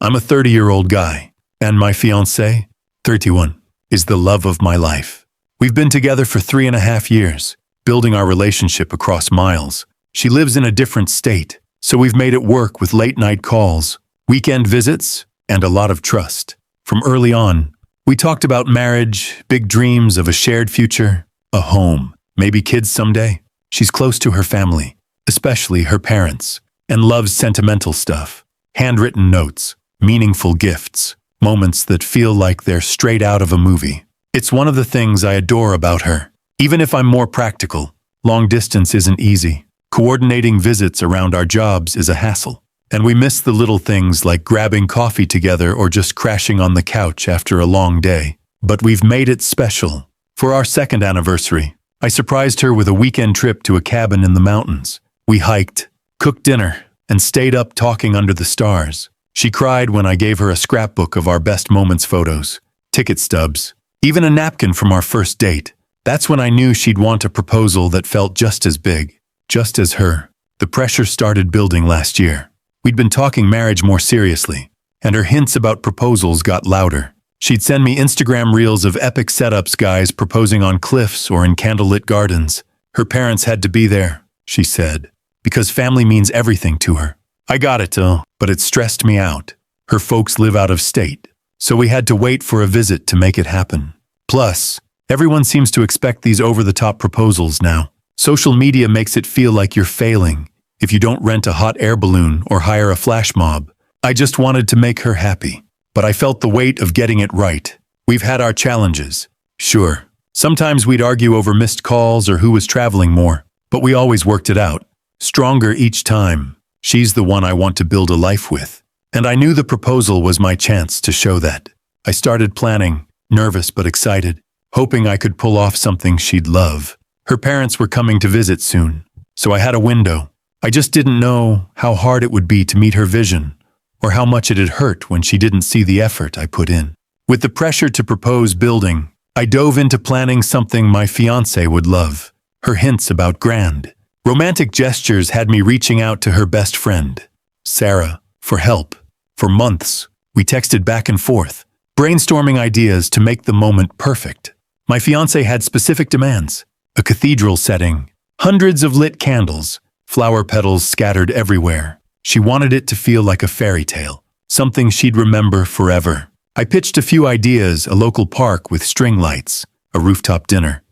I'm a 30-year-old guy, and my fiancée, 31, is the love of my life. We've been together for 3.5 years, building our relationship across miles. She lives in a different state, so we've made it work with late-night calls, weekend visits, and a lot of trust. From early on, we talked about marriage, big dreams of a shared future, a home, maybe kids someday. She's close to her family, especially her parents, and loves sentimental stuff, handwritten notes, meaningful gifts, moments that feel like they're straight out of a movie. It's one of the things I adore about her. Even if I'm more practical, long distance isn't easy. Coordinating visits around our jobs is a hassle. And we miss the little things like grabbing coffee together or just crashing on the couch after a long day. But we've made it special. For our second anniversary, I surprised her with a weekend trip to a cabin in the mountains. We hiked, cooked dinner, and stayed up talking under the stars. She cried when I gave her a scrapbook of our best moments photos, ticket stubs, even a napkin from our first date. That's when I knew she'd want a proposal that felt just as big, just as her. The pressure started building last year. We'd been talking marriage more seriously, and her hints about proposals got louder. She'd send me Instagram reels of epic setups, guys proposing on cliffs or in candlelit gardens. Her parents had to be there, she said, because family means everything to her. I got it, but it stressed me out. Her folks live out of state, so we had to wait for a visit to make it happen. Plus, everyone seems to expect these over-the-top proposals now. Social media makes it feel like you're failing if you don't rent a hot air balloon or hire a flash mob. I just wanted to make her happy, but I felt the weight of getting it right. We've had our challenges. Sure, sometimes we'd argue over missed calls or who was traveling more, but we always worked it out. Stronger each time. She's the one I want to build a life with. And I knew the proposal was my chance to show that. I started planning, nervous but excited, hoping I could pull off something she'd love. Her parents were coming to visit soon, so I had a window. I just didn't know how hard it would be to meet her vision, or how much it'd hurt when she didn't see the effort I put in. With the pressure to propose building, I dove into planning something my fiancé would love. Her hints about grand, romantic gestures had me reaching out to her best friend, Sarah, for help. For months, we texted back and forth, brainstorming ideas to make the moment perfect. My fiancé had specific demands: a cathedral setting, hundreds of lit candles, flower petals scattered everywhere. She wanted it to feel like a fairy tale, something she'd remember forever. I pitched a few ideas: a local park with string lights, a rooftop dinner.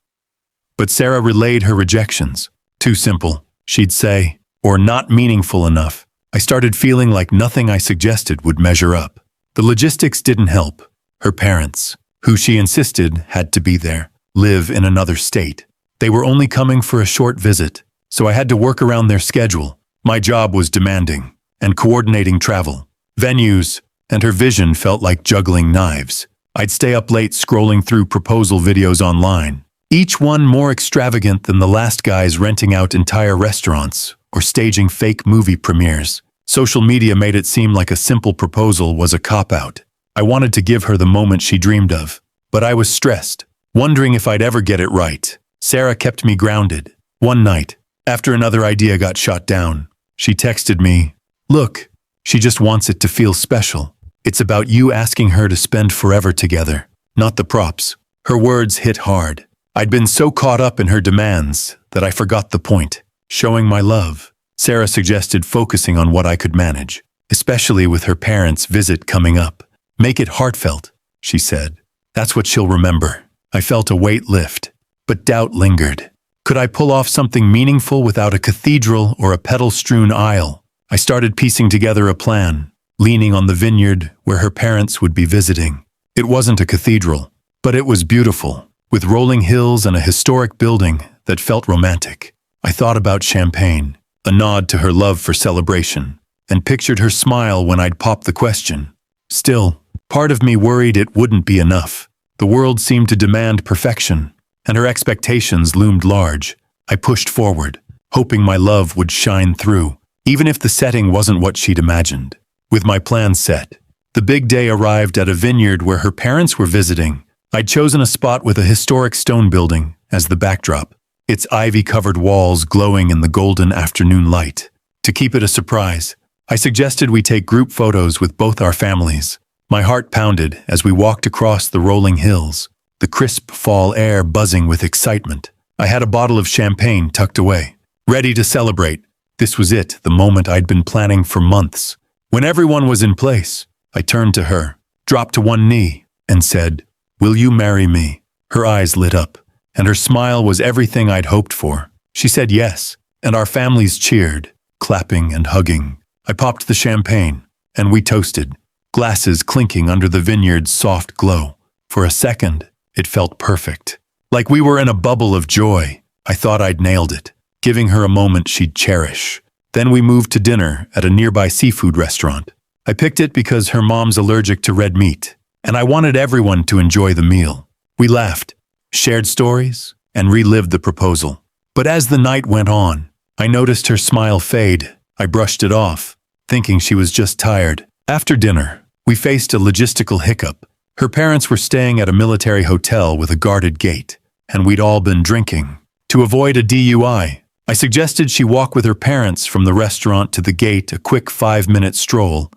But Sarah relayed her rejections. Too simple, she'd say, or not meaningful enough. I started feeling like nothing I suggested would measure up. The logistics didn't help. Her parents, who she insisted had to be there, live in another state. They were only coming for a short visit, so I had to work around their schedule. My job was demanding, and coordinating travel, venues, and her vision felt like juggling knives. I'd stay up late scrolling through proposal videos online, each one more extravagant than the last guy's, renting out entire restaurants or staging fake movie premieres. Social media made it seem like a simple proposal was a cop-out. I wanted to give her the moment she dreamed of, but I was stressed, wondering if I'd ever get it right. Sarah kept me grounded. One night, after another idea got shot down, she texted me, "Look, she just wants it to feel special. It's about you asking her to spend forever together, not the props." Her words hit hard. I'd been so caught up in her demands that I forgot the point: showing my love. Sarah suggested focusing on what I could manage, especially with her parents' visit coming up. "Make it heartfelt," she said. "That's what she'll remember." I felt a weight lift, but doubt lingered. Could I pull off something meaningful without a cathedral or a petal-strewn aisle? I started piecing together a plan, leaning on the vineyard where her parents would be visiting. It wasn't a cathedral, but it was beautiful, with rolling hills and a historic building that felt romantic. I thought about champagne, a nod to her love for celebration, and pictured her smile when I'd pop the question. Still, part of me worried it wouldn't be enough. The world seemed to demand perfection, and her expectations loomed large. I pushed forward, hoping my love would shine through, even if the setting wasn't what she'd imagined. With my plan set, the big day arrived at a vineyard where her parents were visiting. I'd chosen a spot with a historic stone building as the backdrop, its ivy-covered walls glowing in the golden afternoon light. To keep it a surprise, I suggested we take group photos with both our families. My heart pounded as we walked across the rolling hills, the crisp fall air buzzing with excitement. I had a bottle of champagne tucked away, ready to celebrate. This was it, the moment I'd been planning for months. When everyone was in place, I turned to her, dropped to one knee, and said, "Will you marry me?" Her eyes lit up, and her smile was everything I'd hoped for. She said yes, and our families cheered, clapping and hugging. I popped the champagne, and we toasted, glasses clinking under the vineyard's soft glow. For a second, it felt perfect. Like we were in a bubble of joy. I thought I'd nailed it, giving her a moment she'd cherish. Then we moved to dinner at a nearby seafood restaurant. I picked it because her mom's allergic to red meat, and I wanted everyone to enjoy the meal. We laughed, shared stories, and relived the proposal. But as the night went on, I noticed her smile fade. I brushed it off, thinking she was just tired. After dinner, we faced a logistical hiccup. Her parents were staying at a military hotel with a guarded gate, and we'd all been drinking. To avoid a DUI, I suggested she walk with her parents from the restaurant to the gate, a quick 5-minute stroll,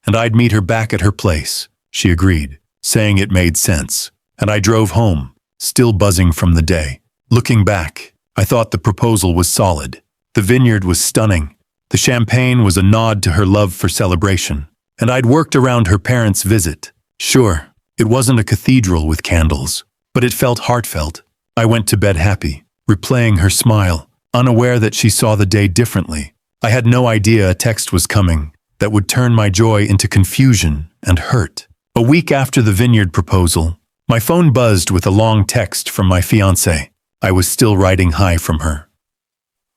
and I'd meet her back at her place. She agreed, saying it made sense, and I drove home, still buzzing from the day. Looking back, I thought the proposal was solid. The vineyard was stunning. The champagne was a nod to her love for celebration, and I'd worked around her parents' visit. Sure, it wasn't a cathedral with candles, but it felt heartfelt. I went to bed happy, replaying her smile, unaware that she saw the day differently. I had no idea a text was coming that would turn my joy into confusion and hurt. A week after the vineyard proposal, my phone buzzed with a long text from my fiancée. I was still riding high from her.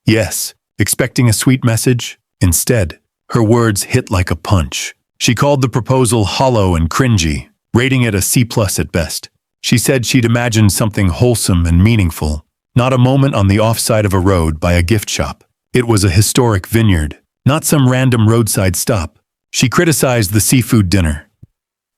Yes, expecting a sweet message. Instead, her words hit like a punch. She called the proposal hollow and cringy, rating it a C+ at best. She said she'd imagined something wholesome and meaningful, not a moment on the offside of a road by a gift shop. It was a historic vineyard, not some random roadside stop. She criticized the seafood dinner,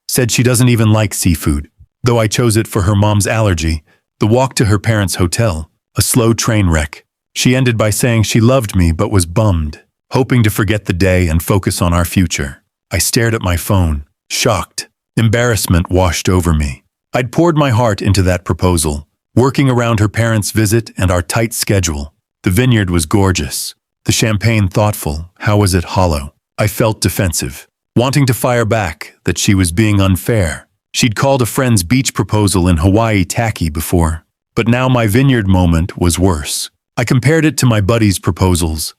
said she doesn't even like seafood, though I chose it for her mom's allergy. The walk to her parents' hotel, a slow train wreck. She ended by saying she loved me but was bummed, hoping to forget the day and focus on our future. I stared at my phone, shocked. Embarrassment washed over me. I'd poured my heart into that proposal, working around her parents' visit and our tight schedule. The vineyard was gorgeous, the champagne thoughtful. How was it hollow? I felt defensive, wanting to fire back that she was being unfair. She'd called a friend's beach proposal in Hawaii tacky before, but now my vineyard moment was worse. I compared it to my buddies' proposals.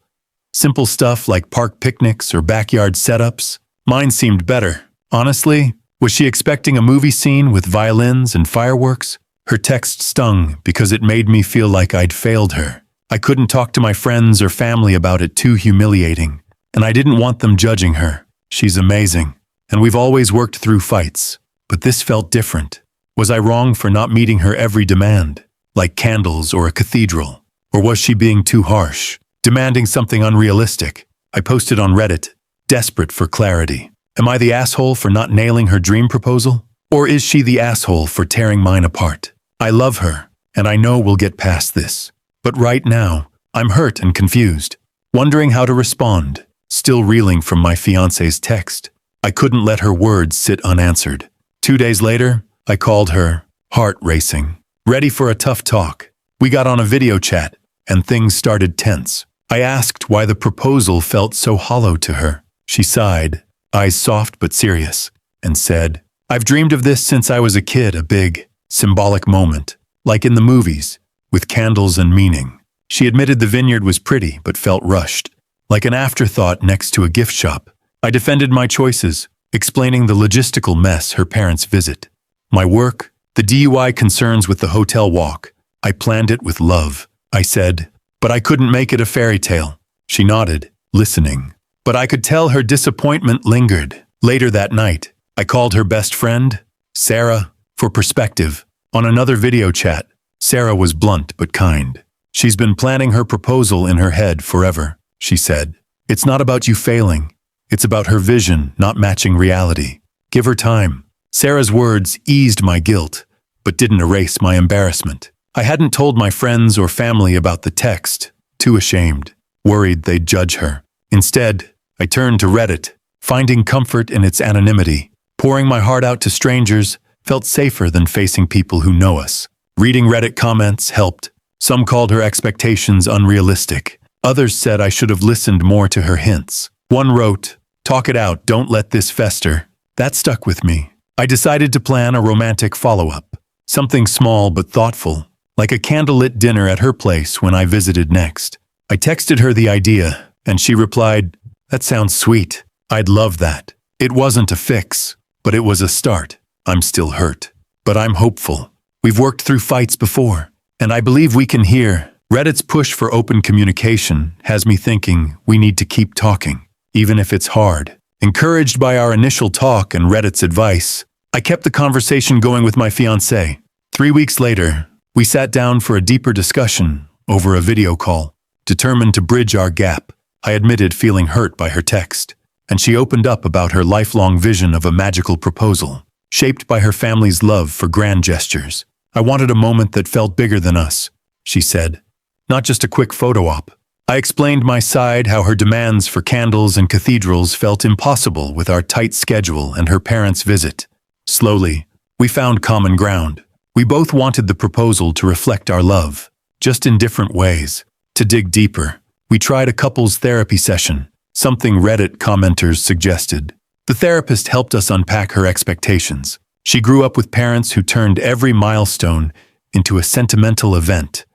Simple stuff like park picnics or backyard setups. Mine seemed better. Honestly, was she expecting a movie scene with violins and fireworks? Her text stung because it made me feel like I'd failed her. I couldn't talk to my friends or family about it, too humiliating, and I didn't want them judging her. She's amazing, and we've always worked through fights. But this felt different. Was I wrong for not meeting her every demand, like candles or a cathedral? Or was she being too harsh, demanding something unrealistic? I posted on Reddit, desperate for clarity. Am I the asshole for not nailing her dream proposal? Or is she the asshole for tearing mine apart? I love her, and I know we'll get past this. But right now, I'm hurt and confused, wondering how to respond, still reeling from my fiancé's text. I couldn't let her words sit unanswered. 2 days later, I called her, heart racing, ready for a tough talk. We got on a video chat, and things started tense. I asked why the proposal felt so hollow to her. She sighed, eyes soft but serious, and said, "I've dreamed of this since I was a kid, a big, symbolic moment, like in the movies, with candles and meaning." She admitted the vineyard was pretty but felt rushed, like an afterthought next to a gift shop. I defended my choices, explaining the logistical mess her parents' visit. My work, the DUI concerns with the hotel walk. I planned it with love, I said, but I couldn't make it a fairy tale. She nodded, listening, but I could tell her disappointment lingered. Later that night, I called her best friend, Sarah, for perspective. On another video chat, Sarah was blunt but kind. "She's been planning her proposal in her head forever," she said. "It's not about you failing. It's about her vision not matching reality. Give her time." Sarah's words eased my guilt, but didn't erase my embarrassment. I hadn't told my friends or family about the text, too ashamed, worried they'd judge her. Instead, I turned to Reddit, finding comfort in its anonymity. Pouring my heart out to strangers felt safer than facing people who know us. Reading Reddit comments helped. Some called her expectations unrealistic. Others said I should have listened more to her hints. One wrote, "Talk it out, don't let this fester." That stuck with me. I decided to plan a romantic follow-up. Something small but thoughtful, like a candlelit dinner at her place when I visited next. I texted her the idea, and she replied, "That sounds sweet. I'd love that." It wasn't a fix, but it was a start. I'm still hurt, but I'm hopeful. We've worked through fights before, and I believe we can hear. Reddit's push for open communication has me thinking we need to keep talking, even if it's hard. Encouraged by our initial talk and Reddit's advice, I kept the conversation going with my fiancée. 3 weeks later, we sat down for a deeper discussion over a video call. Determined to bridge our gap, I admitted feeling hurt by her text, and she opened up about her lifelong vision of a magical proposal, shaped by her family's love for grand gestures. "I wanted a moment that felt bigger than us," she said, "not just a quick photo op." I explained my side, how her demands for candles and cathedrals felt impossible with our tight schedule and her parents' visit. Slowly, we found common ground. We both wanted the proposal to reflect our love, just in different ways. To dig deeper, we tried a couples therapy session, something Reddit commenters suggested. The therapist helped us unpack her expectations. She grew up with parents who turned every milestone into a sentimental event.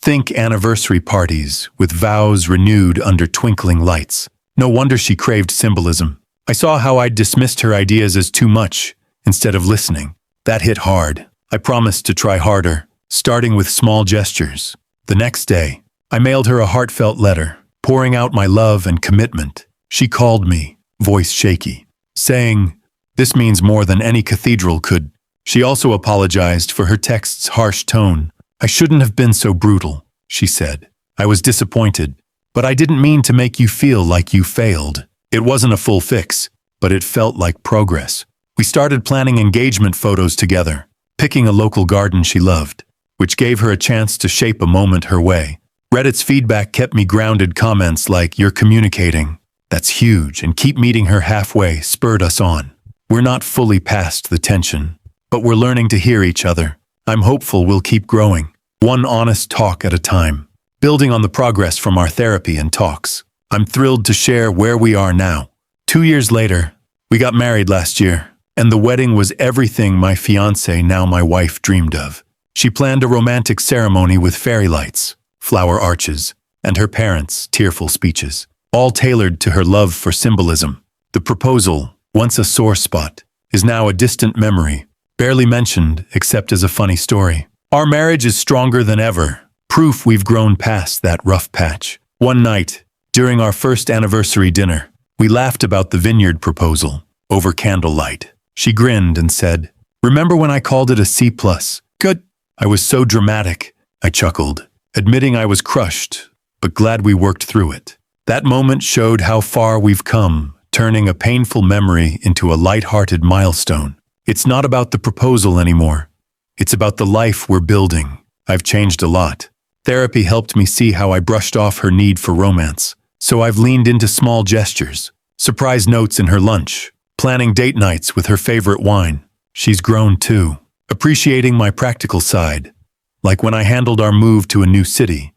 Think anniversary parties with vows renewed under twinkling lights. No wonder she craved symbolism. I saw how I'd dismissed her ideas as too much instead of listening. That hit hard. I promised to try harder, starting with small gestures. The next day, I mailed her a heartfelt letter, pouring out my love and commitment. She called me, voice shaky, saying, "This means more than any cathedral could." She also apologized for her text's harsh tone. "I shouldn't have been so brutal," she said. "I was disappointed, but I didn't mean to make you feel like you failed." It wasn't a full fix, but it felt like progress. We started planning engagement photos together, picking a local garden she loved, which gave her a chance to shape a moment her way. Reddit's feedback kept me grounded. Comments like, "You're communicating. That's huge," and "Keep meeting her halfway," spurred us on. We're not fully past the tension, but we're learning to hear each other. I'm hopeful we'll keep growing, one honest talk at a time, building on the progress from our therapy and talks. I'm thrilled to share where we are now. 2 years later, we got married last year, and the wedding was everything my fiancée, now my wife, dreamed of. She planned a romantic ceremony with fairy lights, flower arches, and her parents' tearful speeches, all tailored to her love for symbolism. The proposal, once a sore spot, is now a distant memory, barely mentioned except as a funny story. Our marriage is stronger than ever, proof we've grown past that rough patch. One night, during our first anniversary dinner, we laughed about the vineyard proposal over candlelight. She grinned and said, "Remember when I called it a C+? Good." I was so dramatic, I chuckled, admitting I was crushed, but glad we worked through it. That moment showed how far we've come, turning a painful memory into a light-hearted milestone. It's not about the proposal anymore. It's about the life we're building. I've changed a lot. Therapy helped me see how I brushed off her need for romance. So I've leaned into small gestures, surprise notes in her lunch, planning date nights with her favorite wine. She's grown too, appreciating my practical side, like when I handled our move to a new city,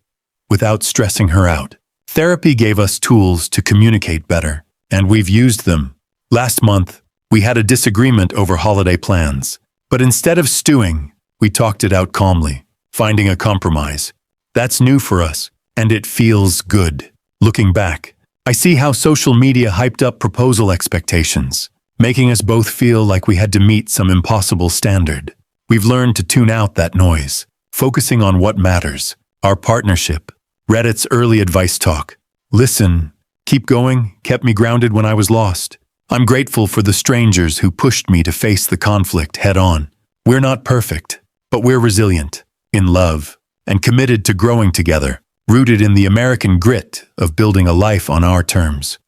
without stressing her out. Therapy gave us tools to communicate better, and we've used them. Last month, we had a disagreement over holiday plans, but instead of stewing, we talked it out calmly, finding a compromise. That's new for us, and it feels good. Looking back, I see how social media hyped up proposal expectations, making us both feel like we had to meet some impossible standard. We've learned to tune out that noise, focusing on what matters, our partnership. Reddit's early advice talk, "Listen, keep going," kept me grounded when I was lost. I'm grateful for the strangers who pushed me to face the conflict head on. We're not perfect, but we're resilient, in love, and committed to growing together, rooted in the American grit of building a life on our terms.